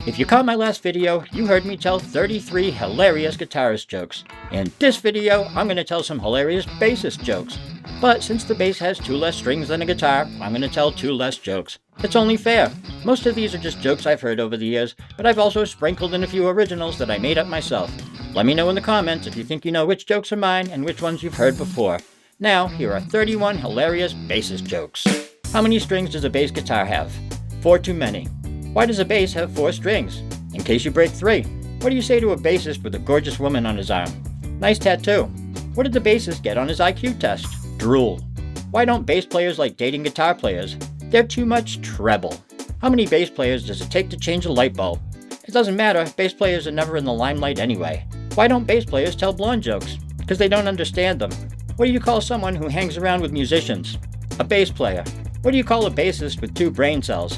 If you caught my last video, you heard me tell 33 hilarious guitarist jokes. In this video, I'm going to tell some hilarious bassist jokes. But since the bass has 2 less strings than a guitar, I'm going to tell 2 less jokes. It's only fair. Most of these are just jokes I've heard over the years, but I've also sprinkled in a few originals that I made up myself. Let me know in the comments if you think you know which jokes are mine and which ones you've heard before. Now, here are 31 hilarious bassist jokes. How many strings does a bass guitar have? 4 too many. Why does a bass have 4 strings? In case you break 3. What do you say to a bassist with a gorgeous woman on his arm? Nice tattoo. What did the bassist get on his IQ test? Drool. Why don't bass players like dating guitar players? They're too much treble. How many bass players does it take to change a light bulb? It doesn't matter, bass players are never in the limelight anyway. Why don't bass players tell blonde jokes? Because they don't understand them. What do you call someone who hangs around with musicians? A bass player. What do you call a bassist with 2 brain cells?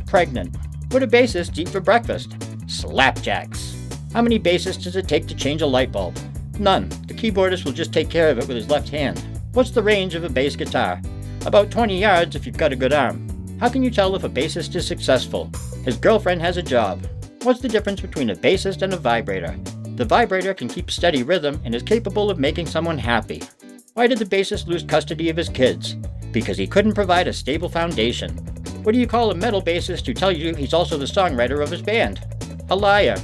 Pregnant. What do bassists eat for breakfast? Slapjacks. How many bassists does it take to change a light bulb? None. The keyboardist will just take care of it with his left hand. What's the range of a bass guitar? About 20 yards if you've got a good arm. How can you tell if a bassist is successful? His girlfriend has a job. What's the difference between a bassist and a vibrator? The vibrator can keep steady rhythm and is capable of making someone happy. Why did the bassist lose custody of his kids? Because he couldn't provide a stable foundation. What do you call a metal bassist who tells you he's also the songwriter of his band? A liar.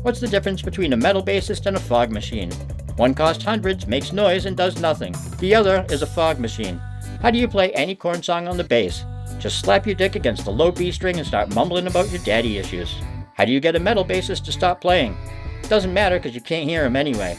What's the difference between a metal bassist and a fog machine? One costs hundreds, makes noise, and does nothing. The other is a fog machine. How do you play any corn song on the bass? Just slap your dick against the low B string and start mumbling about your daddy issues. How do you get a metal bassist to stop playing? It doesn't matter because you can't hear him anyway.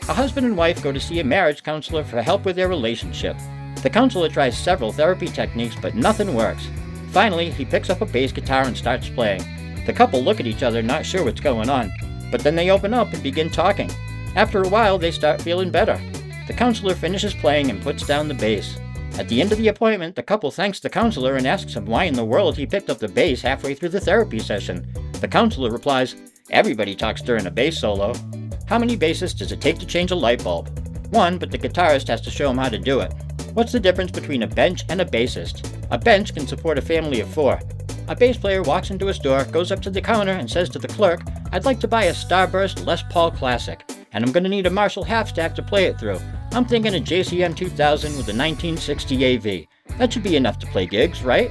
A husband and wife go to see a marriage counselor for help with their relationship. The counselor tries several therapy techniques, but nothing works. Finally, he picks up a bass guitar and starts playing. The couple look at each other, not sure what's going on, but then they open up and begin talking. After a while, they start feeling better. The counselor finishes playing and puts down the bass. At the end of the appointment, the couple thanks the counselor and asks him why in the world he picked up the bass halfway through the therapy session. The counselor replies, "Everybody talks during a bass solo." How many bassists does it take to change a light bulb? 1, but the guitarist has to show him how to do it. What's the difference between a bench and a bassist? A bench can support a family of 4. A bass player walks into a store, goes up to the counter and says to the clerk, "I'd like to buy a Starburst Les Paul Classic, and I'm going to need a Marshall half-stack to play it through. I'm thinking a JCM 2000 with a 1960 AV. That should be enough to play gigs, right?"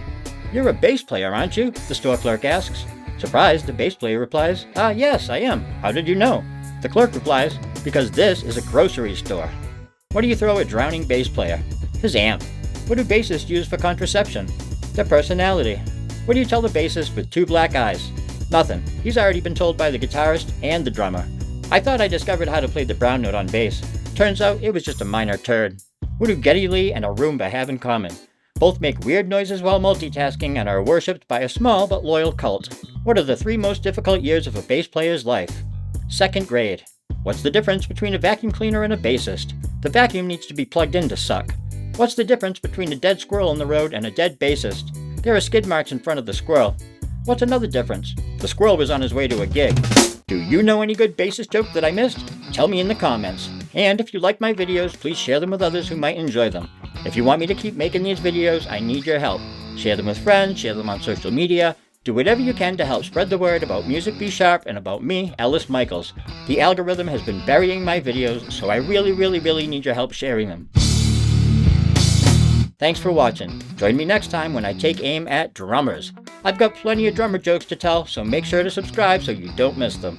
"You're a bass player, aren't you?" the store clerk asks. Surprised, the bass player replies, "Yes, I am. How did you know?" The clerk replies, "Because this is a grocery store." What do you throw a drowning bass player? His amp. What do bassists use for contraception? Their personality. What do you tell the bassist with 2 black eyes? Nothing. He's already been told by the guitarist and the drummer. I thought I discovered how to play the brown note on bass. Turns out it was just a minor turd. What do Geddy Lee and a Roomba have in common? Both make weird noises while multitasking and are worshipped by a small but loyal cult. What are the 3 most difficult years of a bass player's life? 2nd grade. What's the difference between a vacuum cleaner and a bassist? The vacuum needs to be plugged in to suck. What's the difference between a dead squirrel on the road and a dead bassist? There are skid marks in front of the squirrel. What's another difference? The squirrel was on his way to a gig. Do you know any good bassist joke that I missed? Tell me in the comments. And if you like my videos, please share them with others who might enjoy them. If you want me to keep making these videos, I need your help. Share them with friends, share them on social media. Do whatever you can to help spread the word about Music B Sharp and about me, Ellis Michaels. The algorithm has been burying my videos, so I really need your help sharing them. Thanks for watching. Join me next time when I take aim at drummers. I've got plenty of drummer jokes to tell, so make sure to subscribe so you don't miss them.